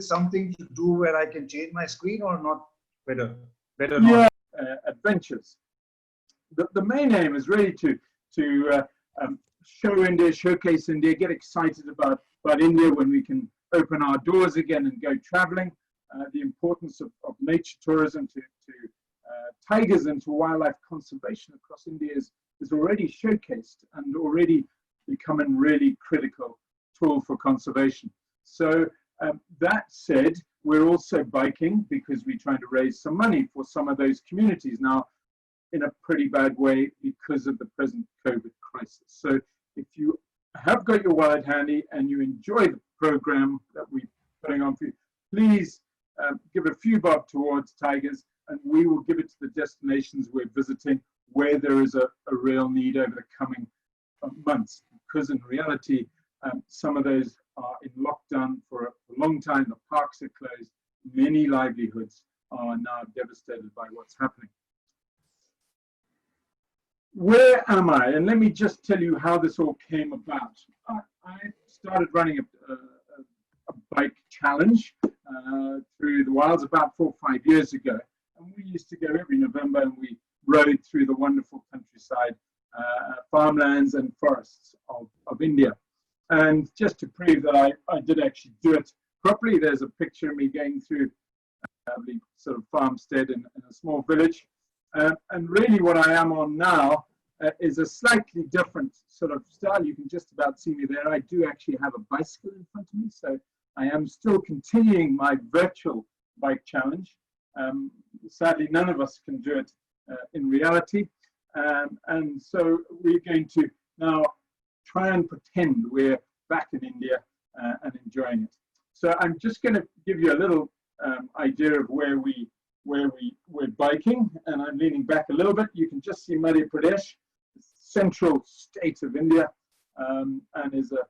something to do where I can change my screen or not? Better Yeah, not. adventures. The main aim is really to show India, showcase India, get excited about India when we can open our doors again and go traveling. The importance of nature tourism to tigers and to wildlife conservation across India is already showcased and already becoming really critical tool for conservation. So that said, we're also biking because we're trying to raise some money for some of those communities now in a pretty bad way because of the present COVID crisis. So if you have got your wallet handy and you enjoy the program that we're putting on for you, please give a few bob towards tigers, and we will give it to the destinations we're visiting where there is a real need over the coming months. Because in reality, some of those are in lockdown for a long time. The parks are closed. Many livelihoods are now devastated by what's happening. Where am I? And let me just tell you how this all came about. I started running a bike challenge through the wilds about 4 or 5 years ago. And we used to go every November and we rode through the wonderful countryside, farmlands and forests of India. And just to prove that I did actually do it properly, there's a picture of me going through the sort of farmstead in a small village. And really what I am on now is a slightly different sort of style. You can just about see me there. I do actually have a bicycle in front of me, so I am still continuing my virtual bike challenge. Sadly, none of us can do it in reality. And so we're going to now try and pretend we're back in India and enjoying it. So I'm just going to give you a little idea of where we're biking, and I'm leaning back a little bit. You can just see Madhya Pradesh, the central state of India, and is a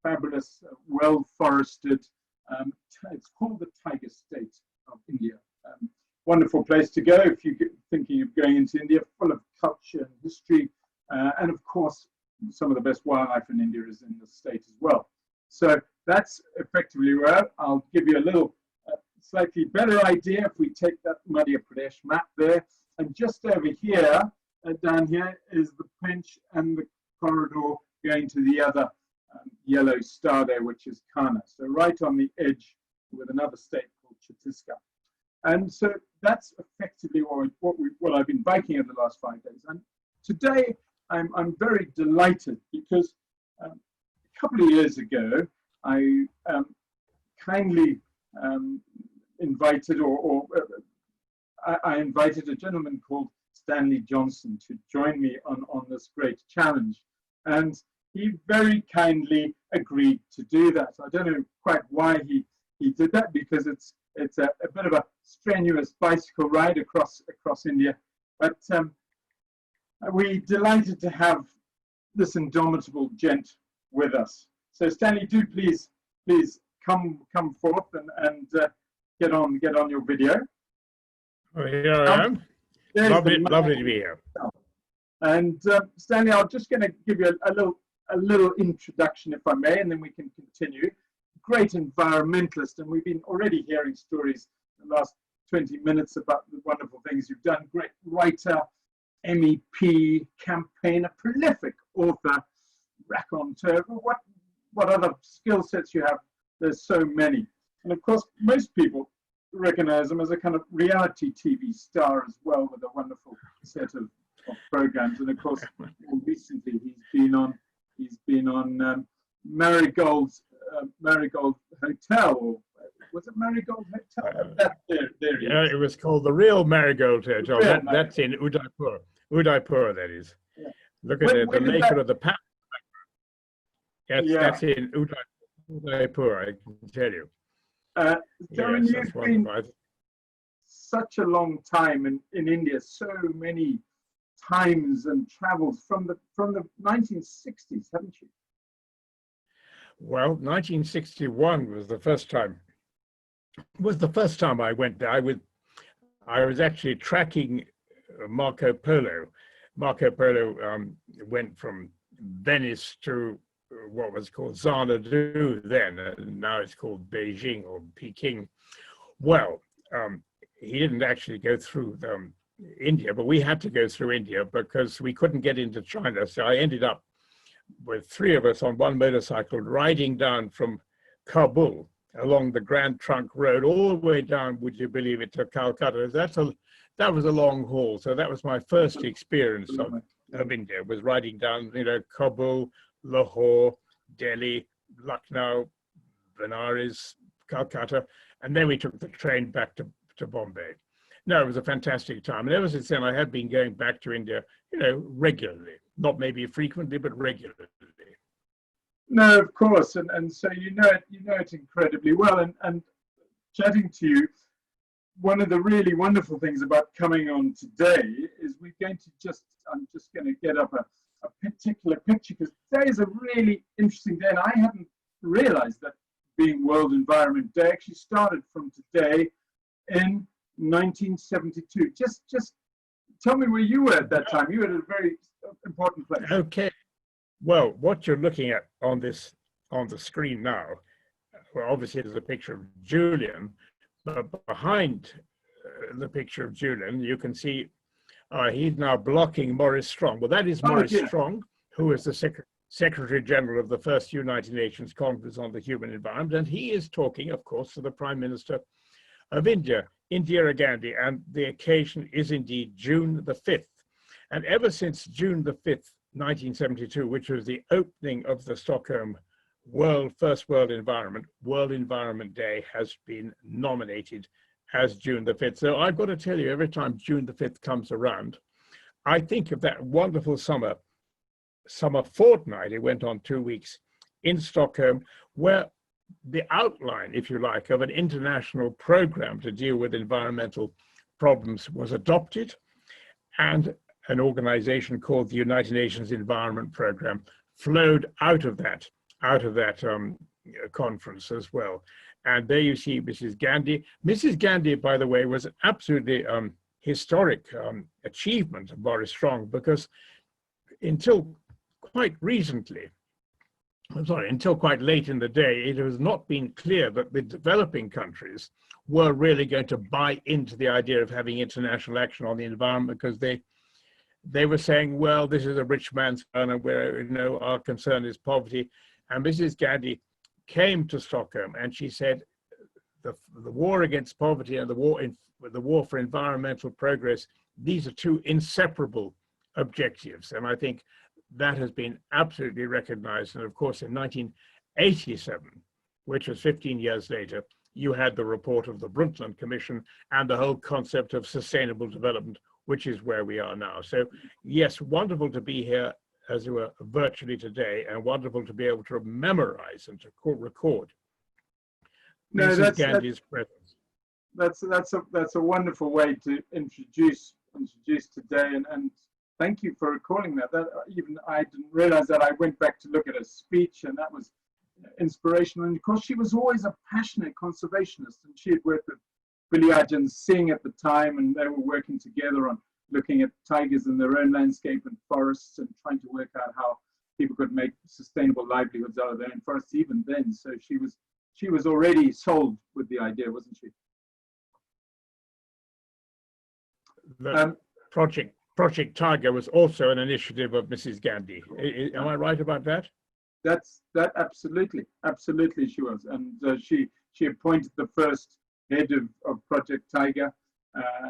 fabulous, well-forested. It's called the Tiger State of India. Wonderful place to go if you're thinking of going into India, full of culture and history, and of course, some of the best wildlife in India is in the state as well. So that's effectively where I'll give you a little slightly better idea if we take that Madhya Pradesh map there. And just over here, down here, is the Pench and the corridor going to the other yellow star there, which is Kanha. So right on the edge with another state called Chhattisgarh. And so that's effectively what I've been biking over the last 5 days. And today, I'm very delighted because a couple of years ago, I kindly invited, I invited a gentleman called Stanley Johnson to join me on this great challenge. And he very kindly agreed to do that. I don't know quite why he did that, because it's a bit of a strenuous bicycle ride across India. But we're delighted to have this indomitable gent with us. So Stanley, do please come forth and get on your video. Oh, here I am. Lovely to be here. And Stanley, I'm just going to give you a little introduction, if I may, and then we can continue. Great environmentalist, and we've been already hearing stories in the last 20 minutes about the wonderful things you've done. Great writer, MEP, campaigner, prolific author, raconteur. What other skill sets you have? There's so many. And of course, most people recognize him as a kind of reality TV star as well, with a wonderful set of programs. And of course, more recently, he's been on Marigold Hotel, or was it Marigold Hotel? Yeah, it was called the Real Marigold Hotel. That's in Udaipur. Udaipur, that is. Yeah. Look at the naked of the path. That's in Udaipur, I can tell you. Darren, you've been such a long time in India, so many times and travels from the 1960s, haven't you? Well, 1961 was the first time. I went there. I was actually tracking Marco Polo. Marco Polo went from Venice to what was called Xanadu then, and now it's called Beijing or Peking. Well, he didn't actually go through India, but we had to go through India because we couldn't get into China. So I ended up with 3 of us on one motorcycle riding down from Kabul along the Grand Trunk Road all the way down, would you believe it, to Calcutta. That was a long haul. So that was my first experience of India, was riding down, Kabul, Lahore, Delhi, Lucknow, Benares, Calcutta, and then we took the train back to Bombay. No, it was a fantastic time. And ever since then, I have been going back to India, regularly. Not maybe frequently, but regularly. No, of course. And so you know it incredibly well. And chatting to you, one of the really wonderful things about coming on today is I'm just going to get up a particular picture, because today is a really interesting day. And I hadn't realized that being World Environment Day actually started from today in 1972. Just tell me where you were at that time. You were at a very important place. Okay. Well, what you're looking at on the screen now, well, obviously there's a picture of Julian, but behind the picture of Julian, you can see he's now blocking Maurice Strong. Well, that is Maurice Strong, who is the Secretary General of the first United Nations Conference on the Human Environment, and he is talking, of course, to the Prime Minister of India, Indira Gandhi, and the occasion is indeed June the 5th. And ever since June the 5th, 1972, which was the opening of the Stockholm First World Environment Day, has been nominated as June the 5th. So I've got to tell you, every time June the 5th comes around, I think of that wonderful summer fortnight. It went on 2 weeks in Stockholm, where the outline, if you like, of an international program to deal with environmental problems was adopted, and an organization called the United Nations Environment Program flowed out of that conference as well. And there you see Mrs. Gandhi. Mrs. Gandhi, by the way, was an absolutely historic achievement of Maurice Strong, because until quite late in the day, it has not been clear that the developing countries were really going to buy into the idea of having international action on the environment, because they were saying, well, this is a rich man's concern, and where our concern is poverty. And Mrs. Gandhi came to Stockholm and she said, the war against poverty and the war for environmental progress, these are two inseparable objectives. And I think that has been absolutely recognized. And of course, in 1987, which was 15 years later, you had the report of the Brundtland Commission and the whole concept of sustainable development, which is where we are now. So yes, wonderful to be here as you were virtually today, and wonderful to be able to memorize and to record Mrs. Gandhi's presence. That's a wonderful way to introduce today, and thank you for recalling that. Even I didn't realize that. I went back to look at her speech, and that was inspirational. And of course, she was always a passionate conservationist, and she had worked with Billy Arjun Singh at the time, and they were working together on looking at tigers in their own landscape and forests, and trying to work out how people could make sustainable livelihoods out of their own forests even then. So she was already sold with the idea, wasn't she? The Project Tiger was also an initiative of Mrs. Gandhi. Am I right about that? That absolutely she was, and she appointed the first head of Project Tiger,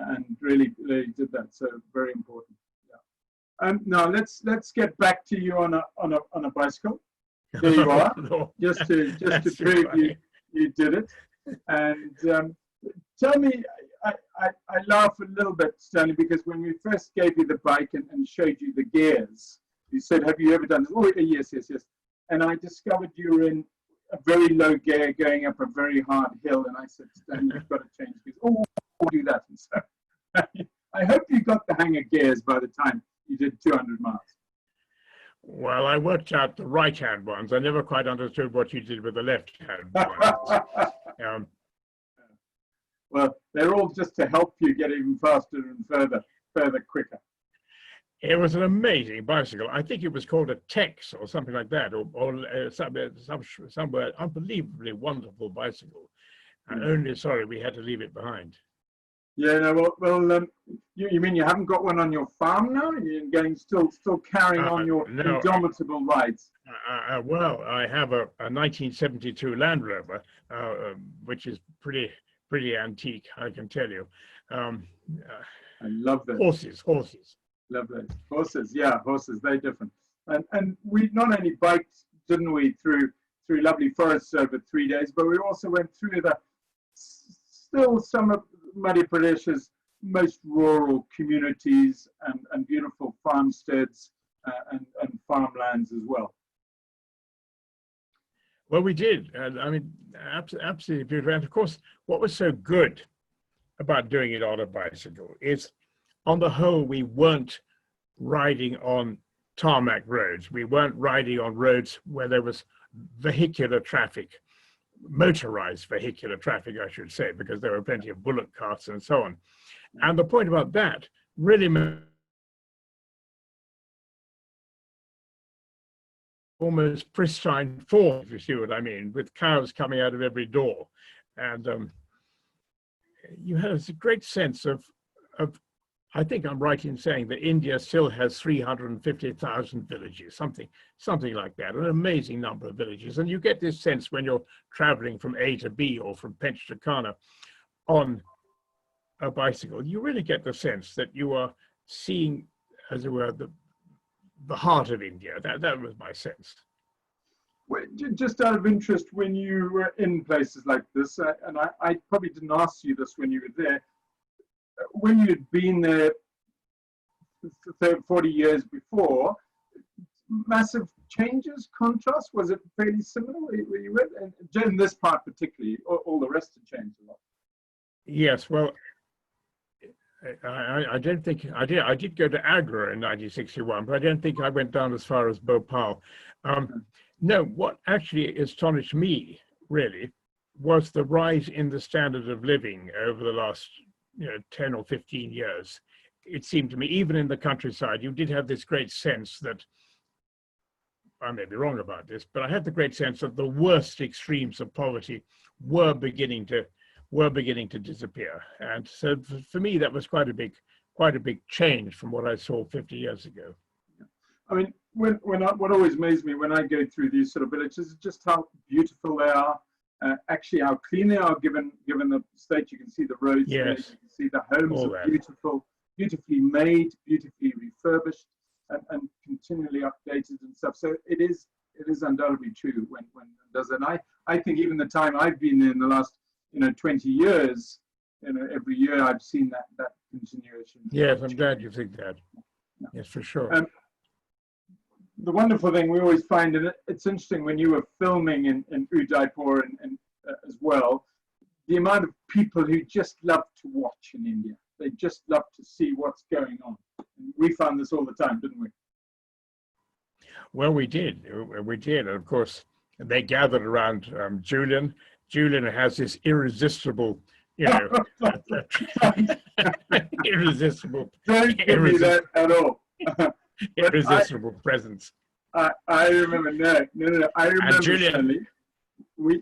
and really did that. So very important. Yeah. Now let's get back to you on a bicycle. There you are. No. Just to prove you did it. And tell me, I laugh a little bit, Stanley, because when we first gave you the bike and showed you the gears, you said, "Have you ever done this?" Oh, yes. And I discovered you were in a very low gear going up a very hard hill, and I said, "Stanley, you've got to change gears." Oh, I'll do that. And so I hope you got the hang of gears by the time you did 200 miles. Well, I worked out the right-hand ones. I never quite understood what you did with the left-hand ones. Well, they're all just to help you get even faster and further quicker. It was an amazing bicycle. I think it was called a Tex or something like that, or some unbelievably wonderful bicycle. Only sorry we had to leave it behind. Yeah, no, you mean you haven't got one on your farm now? You're getting still carrying on your No, indomitable rides. well, I have a 1972 Land Rover, which is pretty antique, I can tell you. I love that. Horses. Love those horses. Yeah, horses. They're different. And we not only biked, didn't we, through lovely forests over 3 days, but we also went through still some of Madhya Pradesh's most rural communities and beautiful farmsteads and farmlands as well. Well, we did. I mean, absolutely beautiful. And of course, what was so good about doing it on a bicycle is, on the whole, we weren't riding on tarmac roads. We weren't riding on roads where there was vehicular traffic, motorized vehicular traffic, I should say, because there were plenty of bullock carts and so on. And the point about that really almost pristine form, if you see what I mean, with cows coming out of every door. And you had a great sense of, I think I'm right in saying that India still has 350,000 villages, something like that, an amazing number of villages. And you get this sense when you're traveling from A to B or from Pench to Kanha on a bicycle. You really get the sense that you are seeing, as it were, the heart of India. That was my sense. Well, just out of interest, when you were in places like this, and I probably didn't ask you this when you were there, when you'd been there 40 years before, massive changes, contrast? Was it fairly similar where you went? And in this part particularly, all the rest had changed a lot. Yes, well, I don't think I did. I did go to Agra in 1961, but I don't think I went down as far as Bhopal. No, what actually astonished me really was the rise in the standard of living over the last 10 or 15 years. It seemed to me, even in the countryside, you did have this great sense that, I may be wrong about this, but I had the great sense that the worst extremes of poverty were beginning to disappear. And so for me, that was quite a big change from what I saw 50 years ago. I mean, what always amazes me when I go through these sort of villages is just how beautiful they are. Actually, how clean they are, given the state. You can see the roads. Yes. There, you can see the homes are beautifully made, beautifully refurbished, and continually updated and stuff. So it is undoubtedly true when it does. And I think even the time I've been there in the last 20 years, every year I've seen that continuation. Yes, I'm glad you think that. Yeah. Yes, for sure. The wonderful thing we always find, and it's interesting when you were filming in Udaipur and as well, the amount of people who just love to watch in India. They just love to see what's going on. And we found this all the time, didn't we? Well, we did. And of course, they gathered around Julian. Julian has this irresistible, irresistible. Don't give me that at all. Irresistible presence. I remember. No. I remember. Julian, we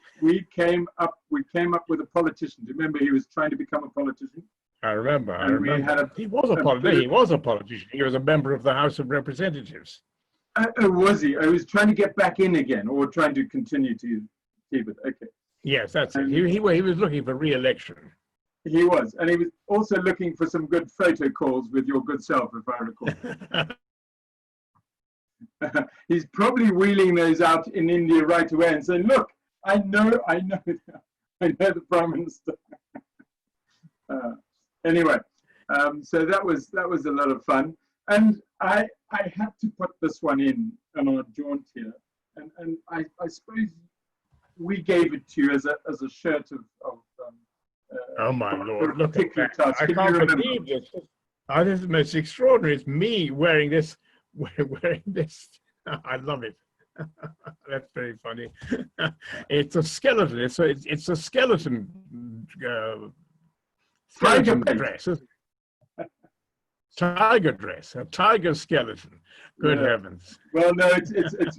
came up with a politician. Do you remember he was trying to become a politician? I remember. He was a politician. He was a member of the House of Representatives. Was he? I was trying to get back in again, or trying to continue to keep it. Okay. Yes, that's it. He was looking for re-election. He was, and he was also looking for some good photo calls with your good self, if I recall. He's probably wheeling those out in India right away and saying, "Look, I know the Prime Minister." Anyway, so that was a lot of fun, and I had to put this one in on our jaunt here, and I suppose we gave it to you as a shirt of oh my Lord! Look at that! I Can can't believe this. Oh, this is the most extraordinary. It's me wearing this. I love it. That's very funny. It's a skeleton. It's a skeleton dress. tiger dress, a tiger skeleton. Good heavens. Well, no, it's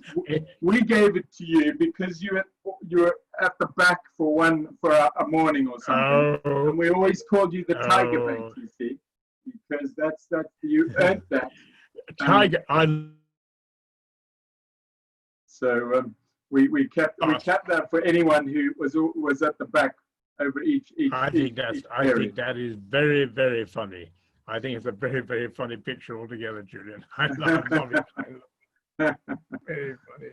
we gave it to you because you were at the back for a morning or something. Oh, And we always called you the tiger bank, you see, because that's you earned that. tiger. So we kept that for anyone who was at the back over each. I think that is very, very funny. I think it's a very, very funny picture altogether, Julian. I love it. Very funny.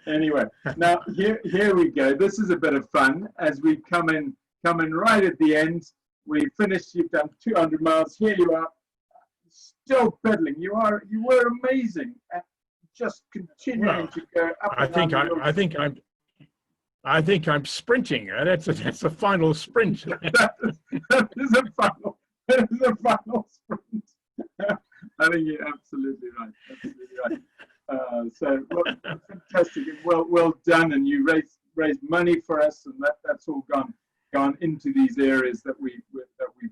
Anyway, now here we go. This is a bit of fun as we come in right at the end. We finished. You've done 200 miles. Here you are, still pedaling. You were amazing. Just continuing to go up. I think I'm sprinting. That's a final sprint. that is a final sprint. I think you're absolutely right. Absolutely right. So fantastic and well done. And you raised money for us, and that's all gone into these areas that we've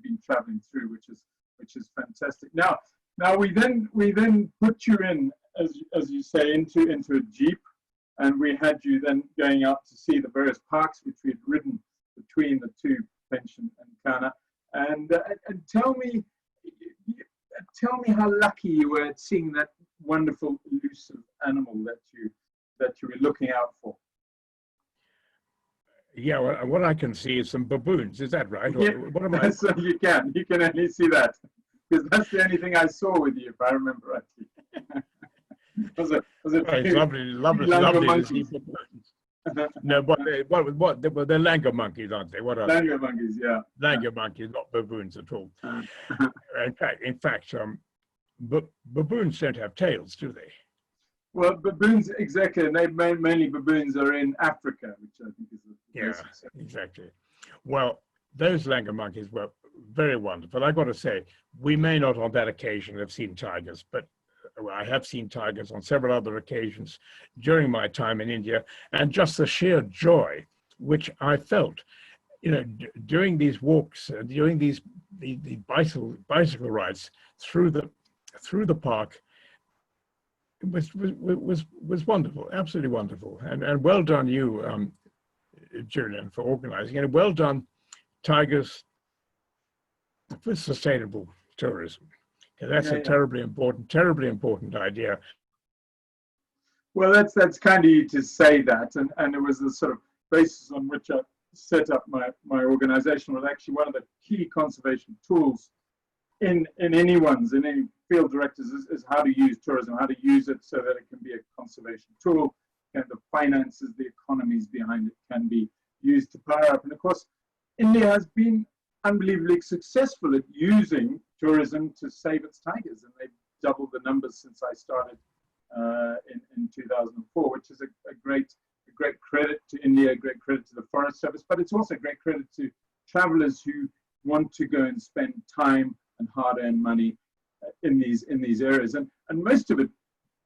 been traveling through, which is fantastic. Now we then put you in, as you say, into a jeep, and we had you then going out to see the various parks which we had ridden between the two, Pension and Kanha, and tell me how lucky you were at seeing that wonderful elusive animal that you were looking out for. Yeah, well, what I can see is some baboons. Is that right? Yeah, what am I? so you can only see that, because that's the only thing I saw with you, if I remember rightly. was it It's lovely to see baboons. No, they're langur monkeys, aren't they? What are langur monkeys? Yeah, langur monkeys, not baboons at all. In fact, baboons don't have tails, do they? Well, baboons, exactly, and mainly baboons are in Africa, which I think is exactly. Well, those langur monkeys were very wonderful. I've got to say, we may not on that occasion have seen tigers, but I have seen tigers on several other occasions during my time in India, and just the sheer joy which I felt, during these walks, during the bicycle rides through the park. It was wonderful, absolutely wonderful, and well done you, Julian, for organising, and well done, Tigers for Sustainable Tourism. That's a terribly important idea. Well, that's kind of you to say that, and it was the sort of basis on which I set up my organisation. Was actually one of the key conservation tools in any field directors is how to use tourism, how to use it so that it can be a conservation tool, and the finances, the economies behind it can be used to power up. And of course, India has been unbelievably successful at using tourism to save its tigers, and they've doubled the numbers since I started in 2004, which is a great credit to India, a great credit to the Forest Service, but it's also a great credit to travelers who want to go and spend time and hard-earned money in these areas, and most of it,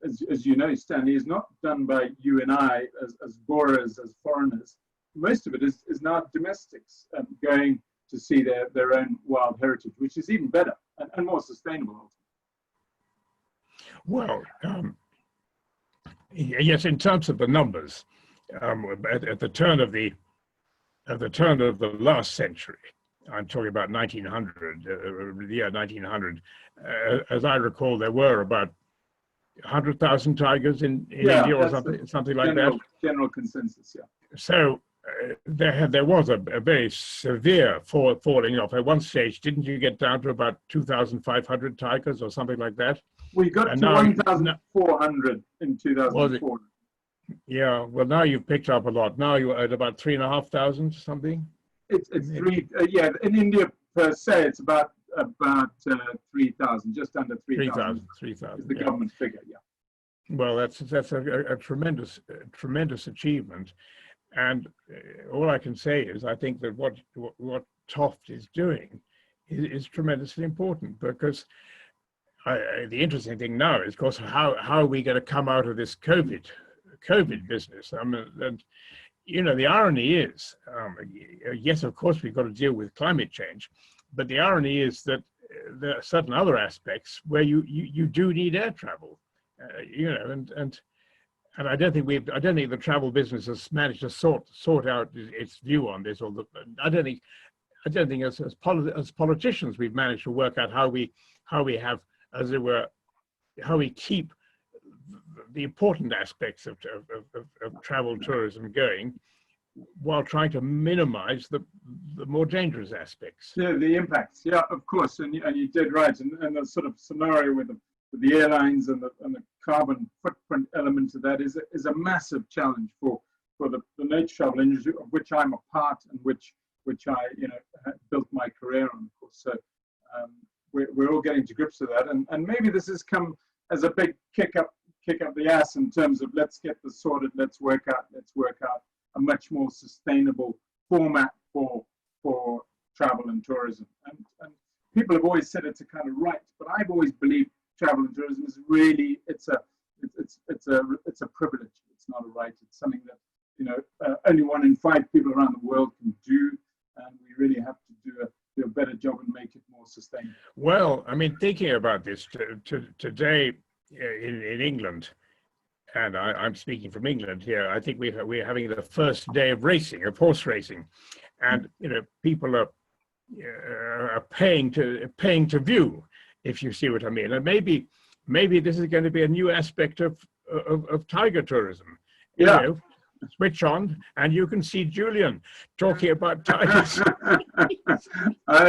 as you know, Stanley, is not done by you and I as borers, as foreigners. Most of it is now domestics going to see their own wild heritage, which is even better and more sustainable. Well, yes, in terms of the numbers, at the turn of the last century, I'm talking about 1900, the year 1900. As I recall, there were about 100,000 tigers in India, or something like that. General consensus, yeah. So there was a very severe falling off. At one stage, didn't you get down to about 2,500 tigers or something like that? We got to 1,400 in 2004. Yeah, well, now you've picked up a lot. Now you're at about 3,500 something. It's three. Yeah, in India per se, it's about 3,000, just under 3,000. 3,000 is the government figure. Yeah. Well, that's a tremendous achievement, and all I can say is I think that what Toft is doing is tremendously important, because the interesting thing now is, of course, how are we going to come out of this COVID business? I mean, and the irony is, yes, of course, we've got to deal with climate change, but the irony is that there are certain other aspects where you do need air travel, you know, and I don't think the travel business has managed to sort out its view on this. Or I don't think as politicians we've managed to work out how we have, as it were, how we keep the important aspects of travel tourism going, while trying to minimize the more dangerous aspects. Yeah, the impacts. Yeah, of course, and you did right. And the sort of scenario with the airlines and the carbon footprint element of that is a massive challenge for the nature travel industry, of which I'm a part, and which I built my career on, of course. So we're all getting to grips with that, and maybe this has come as a big kick up the ass in terms of let's get this sorted, let's work out a much more sustainable format for travel and tourism. And people have always said it's a kind of right, but I've always believed travel and tourism is really it's a privilege. It's not a right. It's something that only 1 in 5 people around the world can do, and we really have to do a better job and make it more sustainable. Well, I mean, thinking about this today in England, and I'm speaking from England here, I think we're having the first day of horse racing, and people are paying to view, if you see what I mean. And maybe this is going to be a new aspect of tiger tourism. Yeah. Switch on and you can see Julian talking about tigers. I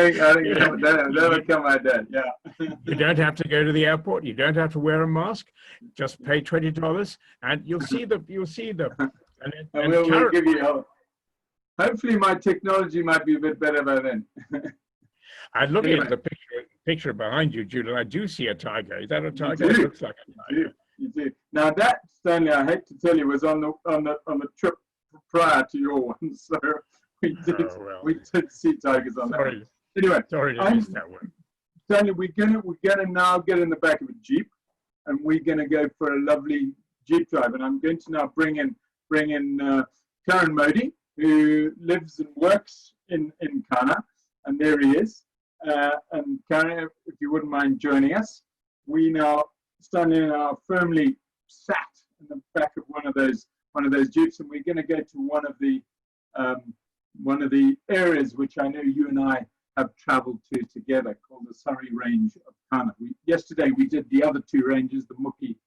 think that'll come like that. Yeah. You don't have to go to the airport. You don't have to wear a mask. Just pay $20, and you'll see the. And we'll give you help. Hopefully, my technology might be a bit better by then. I'm looking at the picture behind you, Julian. I do see a tiger. Is that a tiger? It looks like a tiger. You do. Now that, Stanley, I hate to tell you, was on the trip prior to your one, so we did see tigers on that. Anyway, sorry to miss that one. Stanley, we're gonna now get in the back of a Jeep, and we're gonna go for a lovely Jeep drive. And I'm going to now bring in Karan Modi, who lives and works in Kanha, and there he is. And Karan, if you wouldn't mind joining us, we now. Stanley and I are firmly sat in the back of one of those jeeps, and we're going to go to one of the areas which I know you and I have travelled to together, called the Surrey range of Kanha. Yesterday we did the other 2 ranges, the Mukhi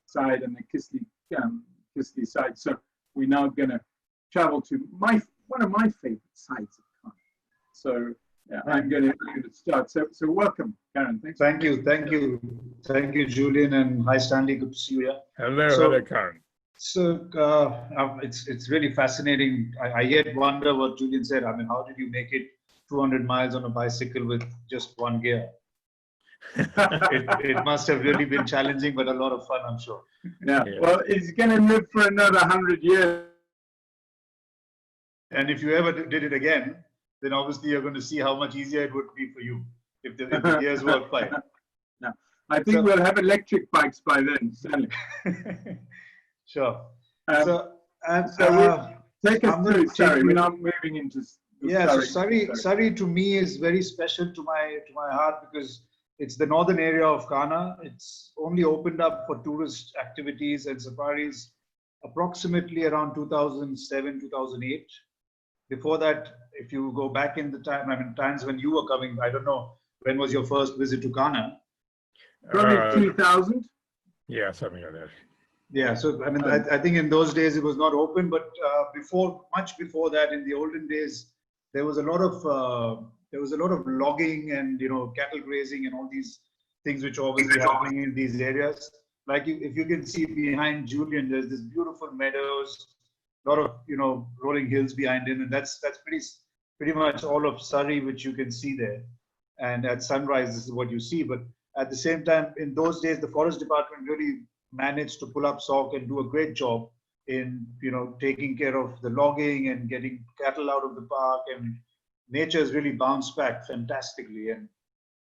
side and the Kisli side. So we're now going to travel to one of my favourite sides of Kanha. So. Yeah, I'm going to start. So welcome, Karan. Thank you, Julian, and hi, Stanley. Good to see you. Yeah. Hello, Karan. So it's really fascinating. I yet wonder what Julian said. I mean, how did you make it 200 miles on a bicycle with just one gear? it must have really been challenging, but a lot of fun, I'm sure. Yeah. Well, he's going to live for another 100 years. And if you ever did it again, then obviously you're going to see how much easier it would be for you if the gears work fine. No, I think we'll have electric bikes by then, Stanley. Sure. Take us through Surrey. We're now moving into Surrey to me is very special to my heart because it's the northern area of Kanha. It's only opened up for tourist activities and safaris approximately around 2007, 2008. Before that, if you go back in the time, I mean, times when you were coming, I don't know, when was your first visit to Kanha? Probably 2000. Yeah, something like that. Yeah, so I mean, I think in those days it was not open, but much before that, in the olden days, there was a lot of logging and cattle grazing and all these things which are obviously happening in these areas. Like if you can see behind Julian, there's this beautiful meadows. A lot of rolling hills behind him, and that's pretty much all of Surrey which you can see there. And at sunrise, this is what you see. But at the same time, in those days, the forest department really managed to pull up stock and do a great job in taking care of the logging and getting cattle out of the park, and nature has really bounced back fantastically. And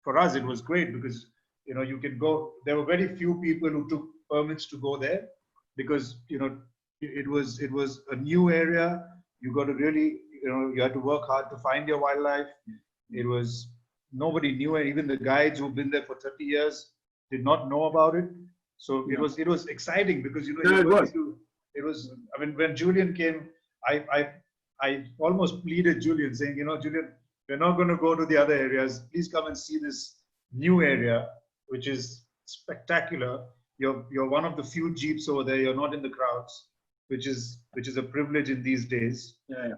for us, it was great because you can go. There were very few people who took permits to go there because it was a new area. You got to really, you had to work hard to find your wildlife. It was nobody knew it. Even the guides who've been there for 30 years did not know about it. So it was exciting because it was. I mean, when Julian came, I almost pleaded Julian, saying, Julian, we're not going to go to the other areas. Please come and see this new area, which is spectacular. You're one of the few jeeps over there. You're not in the crowds, which is a privilege in these days. Yeah.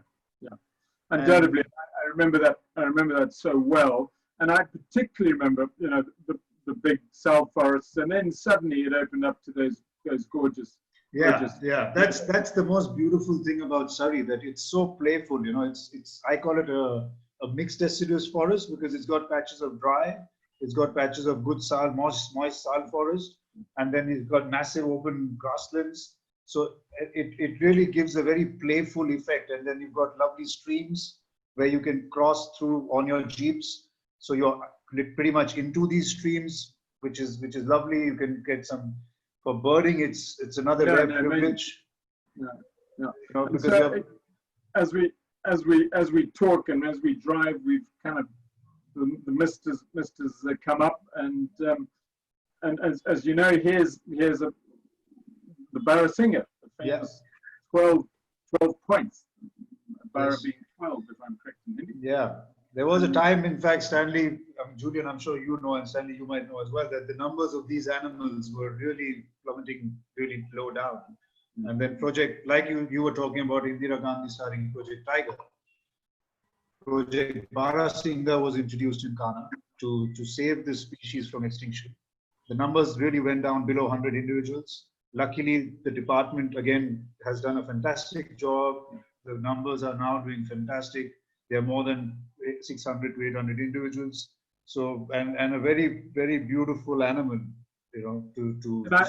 Undoubtedly, I remember that so well, and I particularly remember, the big sal forests, and then suddenly it opened up to those gorgeous. Yeah. That's the most beautiful thing about Surrey, that it's so playful. It's I call it a mixed deciduous forest because it's got patches of dry, it's got patches of good moist sal forest, and then it's got massive open grasslands. So it really gives a very playful effect. And then you've got lovely streams where you can cross through on your jeeps. So you're pretty much into these streams, which is lovely. You can get some, for birding, it's another rare privilege. Because so as we talk and as we drive, we've kind of the mist has come up, and as you know, here's the Barasingha, the famous 12 points. Bara being 12, if I'm correct in Hindi. Yeah, there was a time, in fact, Stanley, Julian, I'm sure you know, and Stanley, you might know as well, that the numbers of these animals were really plummeting really low down. And then project, like you were talking about Indira Gandhi starting Project Tiger. Project Barasingha was introduced in Kanha to save this species from extinction. The numbers really went down below 100 individuals. Luckily, the department again has done a fantastic job. The numbers are now doing fantastic. There are more than 600 to 800 individuals. So, and a very, very beautiful animal, to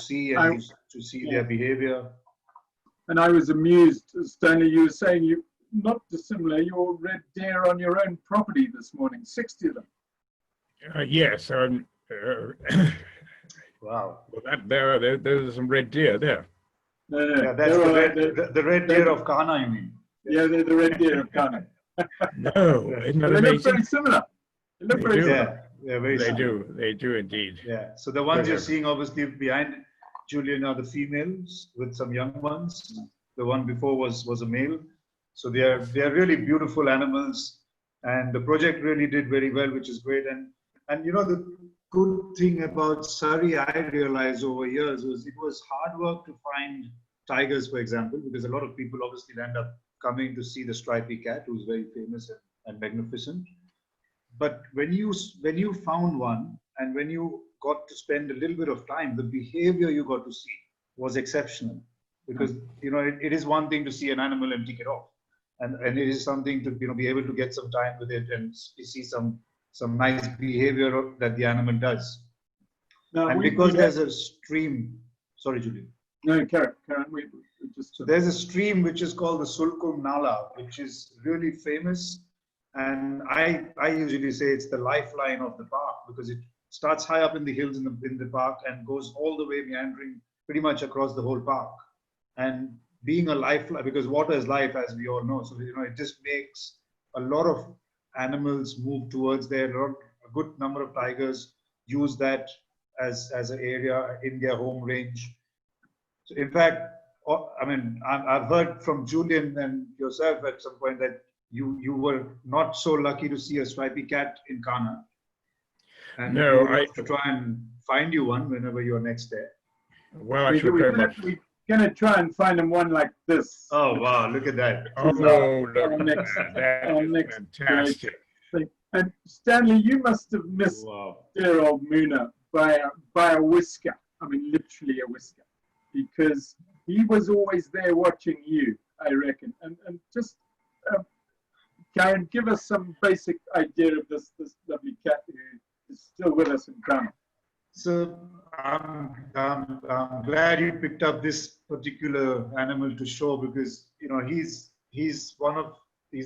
see and to see their behavior. And I was amused, Stanley, you were saying you not dissimilar, your red deer on your own property this morning, 60 of them. Yes. Wow. Well, there's some red deer there. No. Yeah, that's the red deer of Kanha, you mean? Yeah, they're the red deer of Kanha. No, isn't that they amazing? look very similar. They do indeed. Yeah, so the ones you're seeing obviously behind Julian are the females with some young ones. The one before was a male. So they are really beautiful animals, and the project really did very well, which is great. And the good thing about Surrey, I realized over years, was it was hard work to find tigers, for example, because a lot of people obviously end up coming to see the stripy cat, who's very famous and magnificent. But when you found one, and when you got to spend a little bit of time, the behavior you got to see was exceptional. Because it is one thing to see an animal and tick it off, and it is something to be able to get some time with it and see some nice behavior that the animal does. Now, and because there's a stream, sorry, Julian. No, Karan, so there's a stream which is called the Sulkum Nala, which is really famous. And I usually say it's the lifeline of the park, because it starts high up in the hills in the park and goes all the way meandering pretty much across the whole park. And being a lifeline, because water is life, as we all know. So, it just makes a lot of animals move towards there. A good number of tigers use that as an area in their home range. So in fact, I've heard from Julian and yourself at some point that you were not so lucky to see a stripy cat in Kanha. And no, I have to try and find you one whenever you're next there. Well, actually, very much. We're going to try and find him one like this. Oh, wow, look at that. Oh, look at that. Fantastic. And Stanley, you must have missed dear old Muna by a whisker. I mean, literally a whisker. Because he was always there watching you, I reckon. And just, Karan, give us some basic idea of this lovely cat who is still with us in Kanha. So I'm glad you picked up this particular animal to show, because he's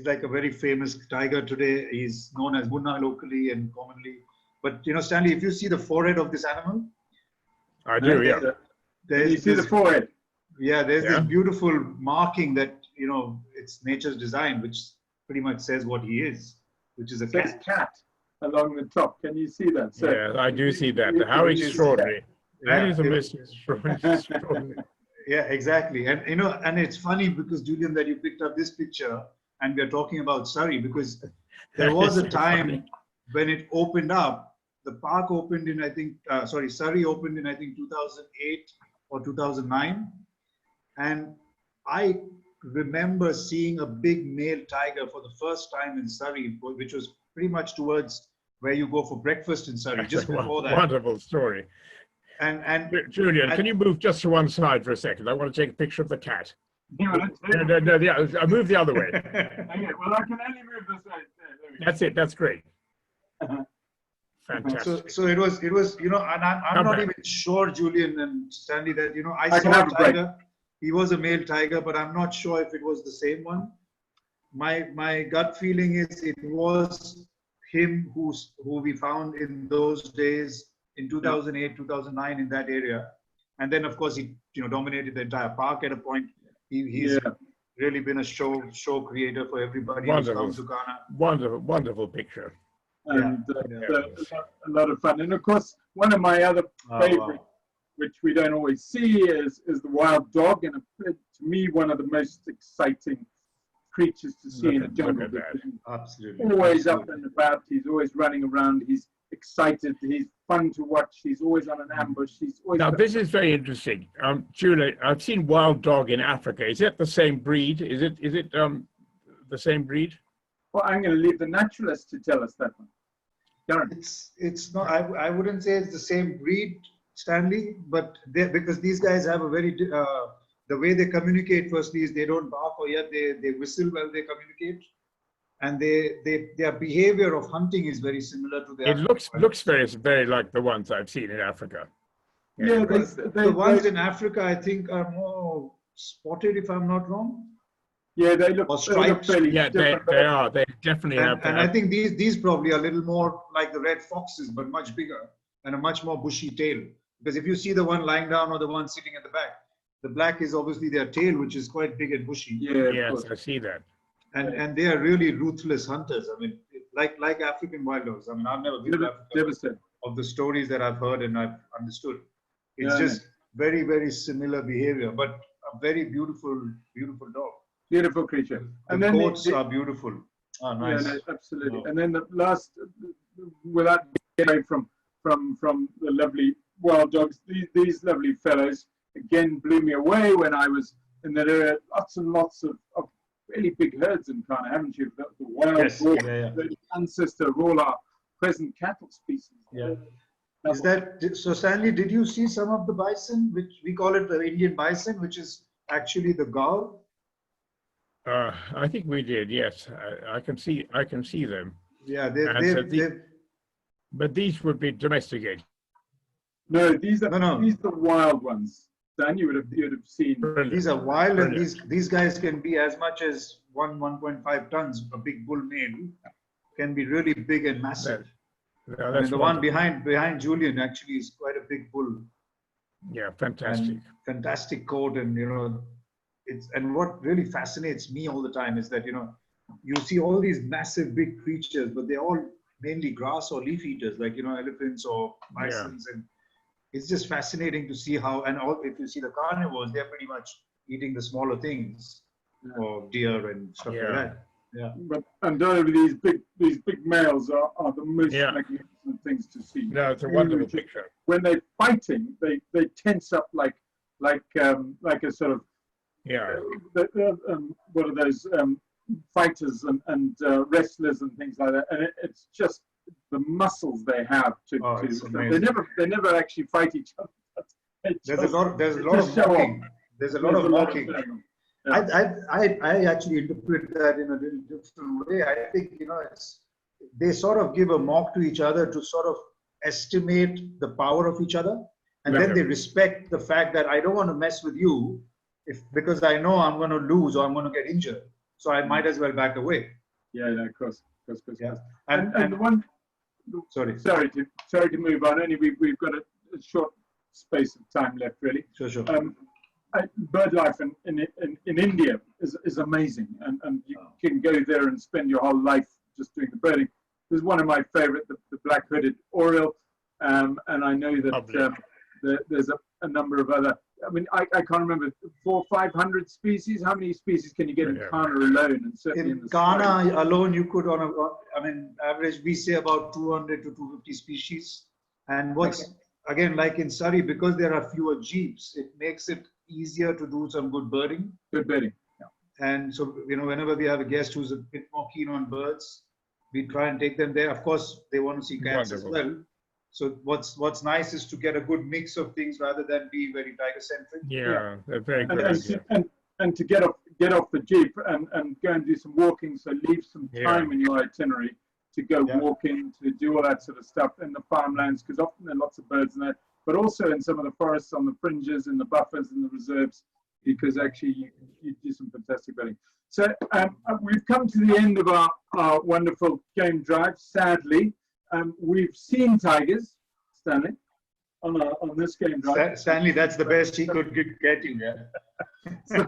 like a very famous tiger today. He's known as Munna locally and commonly. But Stanley, if you see the forehead of this animal, I do. You see the forehead. Yeah, there's this beautiful marking that it's nature's design, which pretty much says what he is, which is a cat. along the top. Can you see that? So, yeah, I do see that. How which is- extraordinary. That Yeah, is a most extraordinary. yeah, exactly. And you know, and it's funny because Julian, that you picked up this picture, and we're talking about Surrey because there was a It's so time funny. when it opened up. The park opened in, I think, Surrey opened in, I think, 2008 or 2009, and I remember seeing a big male tiger for the first time in Surrey, which was pretty much towards where you go for breakfast in Surrey, just before that. Wonderful story. And Julian, and- can you move just to one side for a second? I want to take a picture of the cat. yeah, No, I move the other way. okay, well, I can only move this way. There we go. That's it. That's great. Uh-huh. Fantastic. so it was, you know, and I'm Come not back. even sure, Julian and Stanley, that, you know, I I can saw have a a break. tiger. He was a male tiger, but I'm not sure if it was the same one. My gut feeling is it was him who we found in those days in 2008, 2009 in that area, and then of course he, you know, dominated the entire park at a point. He's Yeah. really been a show creator for everybody who's Wonderful. come to Kanha. Wonderful picture. And Yeah. a lot of fun. And of course, one of my other Oh, favorite, wow. which we don't always see, is the wild dog. And to me, one of the most exciting creatures to see in a Look jungle. at that. because he's Absolutely. always up Absolutely. and about. He's always running around. He's excited. He's fun to watch. He's always on an ambush. He's always Now, this is very interesting. Julia, I've seen wild dog in Africa. Is it the same breed? Is it the same breed? Well, I'm going to leave the naturalist to tell us that one. Karan. It's not. I wouldn't say it's the same breed, Stanley, but because these guys have a very the way they communicate. Firstly, is they don't bark or yet they whistle while they communicate, and their behavior of hunting is very similar to their. It looks very like the ones I've seen in Africa. Yeah, The ones in Africa, I think, are more spotted, if I'm not wrong. yeah, they Or look stripes. fairly Yeah, different. they are. They definitely have And I that. think these probably are a little more like the red foxes, but much bigger and a much more bushy tail. Because if you see the one lying down or the one sitting at the back, the black is obviously their tail, which is quite big and bushy. Yeah, of Yes, course. I see that. And they are really ruthless hunters. I mean, like African wild dogs. I mean, I've never been to Africa. Devastating. Of the stories that I've heard and I've understood, it's Yeah, just very, very similar behavior, but a very beautiful dog. Beautiful creature. The And then coats are beautiful. Oh, yeah, nice. no, absolutely. Oh. And then the last, without getting away from the lovely wild dogs, these lovely fellows again blew me away when I was in that area. Lots and lots of really big herds in Kanha, haven't you? The wild Yes, boar, yeah. the ancestor of all our present cattle species. Yeah. Is that so, Stanley? Did you see some of the bison, which we call it the Indian bison, which is actually the gaur? I think we did. Yes, I can see them. Yeah, And so but these would be domesticated. No, these are No. these are the wild ones. Dan, you would have seen. these are wild, and Brilliant. these guys can be as much as 1.5 tons. A big bull male can be really big and massive. No, I mean, that's the one wonderful. behind Julian actually is quite a big bull. Yeah, fantastic. And fantastic coat, and you know, and what really fascinates me all the time is that, you know, you see all these massive big creatures, but they're all mainly grass or leaf eaters, like, you know, elephants or bisons, and it's just fascinating to see how. And if you see the carnivores, they're pretty much eating the smaller things, or deer and stuff like that. Yeah. But undoubtedly, these big males are the most magnificent things to see. No, it's a wonderful picture. When they're fighting, they tense up like a sort of what are those fighters and wrestlers and things like that. And it's just the muscles they have they never actually fight each other. There's a lot of mocking. There's a lot of mocking. I actually interpret that in a little different way. I think, you know, they sort of give a mock to each other to sort of estimate the power of each other, and then they respect the fact that I don't want to mess with you because I know I'm going to lose or I'm going to get injured, so I might as well back away. Yeah, of course. Yeah. And the one. Sorry to move on. Only we've got a short space of time left, really. Sure. Bird life in India is amazing, and you can go there and spend your whole life just doing the birding. There's one of my favorite, the black-hooded oriole, and I know that there's a number of other. I mean, I can't remember 400 or 500 species. How many species can you get in Kanha alone? And certainly in the Kanha alone, you could average we say about 200 to 250 species. And again, like in Surrey, because there are fewer jeeps, it makes it easier to do some good birding. Good birding. Yeah. And so, whenever we have a guest who's a bit more keen on birds, we try and take them there. Of course, they want to see cats as well. So what's nice is to get a good mix of things rather than be very tiger-centric. Yeah, they're very good. And to get off the jeep and go and do some walking, so leave some time in your itinerary to go walking, to do all that sort of stuff in the farmlands, because often there are lots of birds in there, but also in some of the forests on the fringes, in the buffers, in the reserves, because actually you do some fantastic birding. So we've come to the end of our wonderful game drive, sadly. We've seen tigers, Stanley, on this game drive. Stanley, that's the best he could get you. So,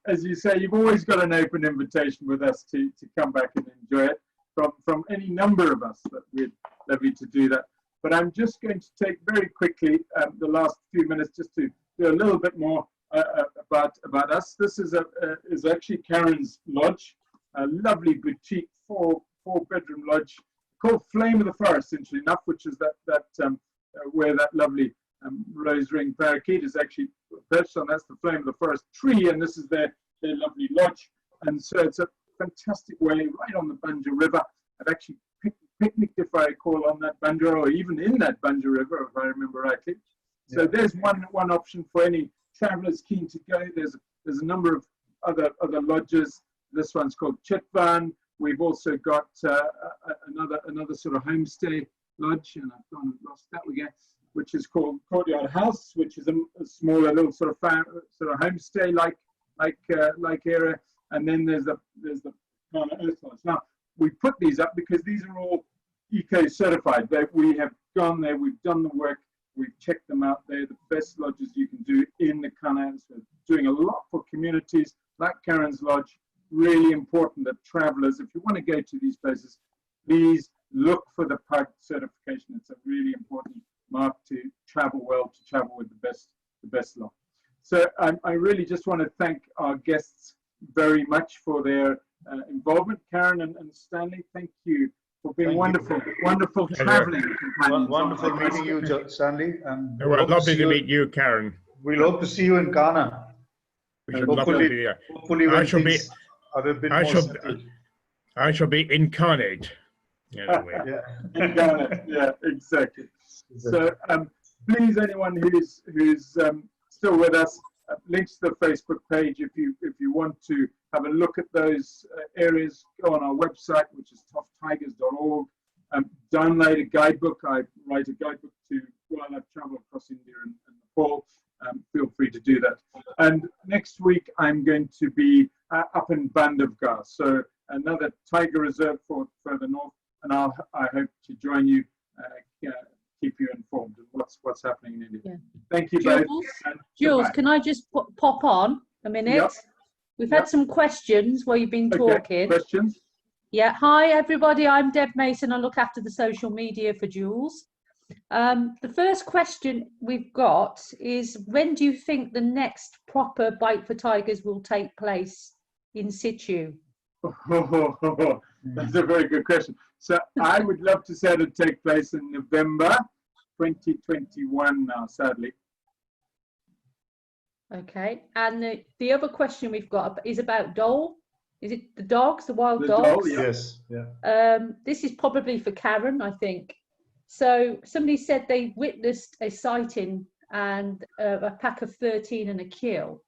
as you say, you've always got an open invitation with us to come back and enjoy it from any number of us that we'd love you to do that. But I'm just going to take very quickly the last few minutes just to do a little bit more about us. This is actually Karen's lodge, a lovely boutique four-bedroom lodge called Flame of the Forest, interestingly enough, which is where that lovely rose ring parakeet is actually perched on. That's the Flame of the Forest tree, and this is their lovely lodge. And so it's a fantastic way right on the Banja River. I've actually picnicked, if I recall, on that Banja, or even in that Banja River, if I remember rightly. So there's one option for any travellers keen to go. There's a number of other lodges. This one's called Chitvan. We've also got another sort of homestay lodge, and I've gone and lost that again, which is called Courtyard House, which is a smaller little sort of homestay like area. And then there's the Kanha Earth Lodge. Now we put these up because these are all eco certified. We have gone there, we've done the work, we've checked them out. They're the best lodges you can do in the Kanha. So doing a lot for communities like Karen's Lodge. Really important that travellers, if you want to go to these places, please look for the PUG certification. It's a really important mark to travel well, to travel with the best lot. So I really just want to thank our guests very much for their involvement. Karen and Stanley, thank you for being wonderful travelling companions. Wonderful meeting you, Stanley. And lovely to meet you, Karen. We'll hope to see you in Kanha. Hopefully, I shall be incarnate. Incarnate. Yeah, exactly. So please, anyone who's still with us, links to the Facebook page. If you want to have a look at those areas, go on our website, which is toughtigers.org. Download a guidebook. I write a guidebook to wildlife travel across India and Nepal. Feel free to do that. And next week I'm going to be up in Bandhavgarh, so another tiger reserve for further north, and I hope to join you, keep you informed of what's happening in India. Yeah. Thank you both. Jules, can I just pop on a minute? Yep. We've had some questions while you've been talking. Questions? Yeah. Hi everybody, I'm Deb Mason. I look after the social media for Jules. The first question we've got is, when do you think the next proper Bite for Tigers will take place in situ? That's a very good question. So I would love to say it would take place in November 2021 now, sadly. Okay, and the other question we've got is about Dole. Is it the dogs, the wild dogs? Dole, yes. Yeah. This is probably for Karen, I think. So somebody said they witnessed a sighting and a pack of 13 and a kill,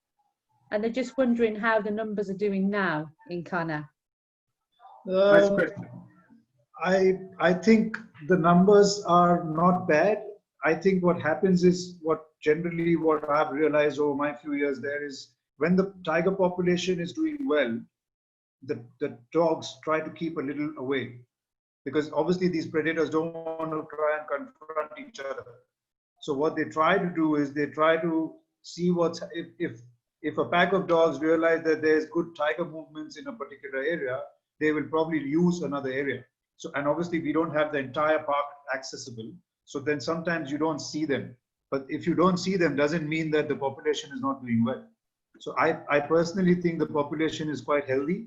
and they're just wondering how the numbers are doing now in Kanha. Nice question. I think the numbers are not bad. I think what happens is what I've realized over my few years there is, when the tiger population is doing well, the dogs try to keep a little away, because obviously these predators don't want to try and confront each other. So what they try to do is they try to see if a pack of dogs realize that there's good tiger movements in a particular area, they will probably use another area. So, and obviously we don't have the entire park accessible. So then sometimes you don't see them. But if you don't see them, doesn't mean that the population is not doing well. So I personally think the population is quite healthy.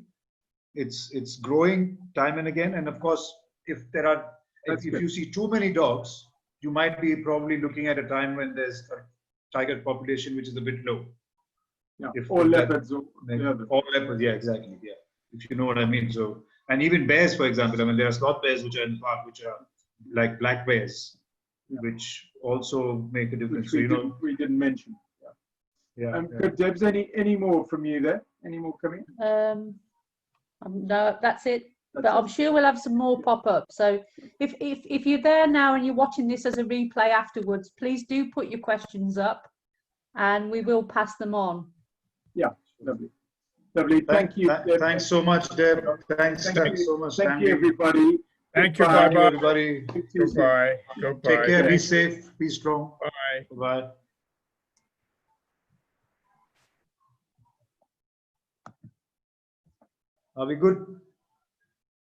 It's growing time and again. And of course, if you see too many dogs, you might be probably looking at a time when there's a tiger population which is a bit low. Yeah. Or leopards. Or leopards, yeah, exactly. Yeah, if you know what I mean. So, and even bears, for example. I mean, there are sloth bears which are in the park, which are like black bears, which also make a difference. Which so we didn't mention. Good, Debs. Any more from you there? Any more coming? No, that's it. But I'm sure we'll have some more pop up. So if you're there now and you're watching this as a replay afterwards, please do put your questions up, and we will pass them on. Yeah, lovely. Lovely. Thank you. Thanks so much, Deb. Thanks so much. Thank you, everybody. Thank you. Bye, Bye-bye. everybody. Goodbye. Goodbye. Take care. Be safe. Be strong. Bye. Bye. Are we good?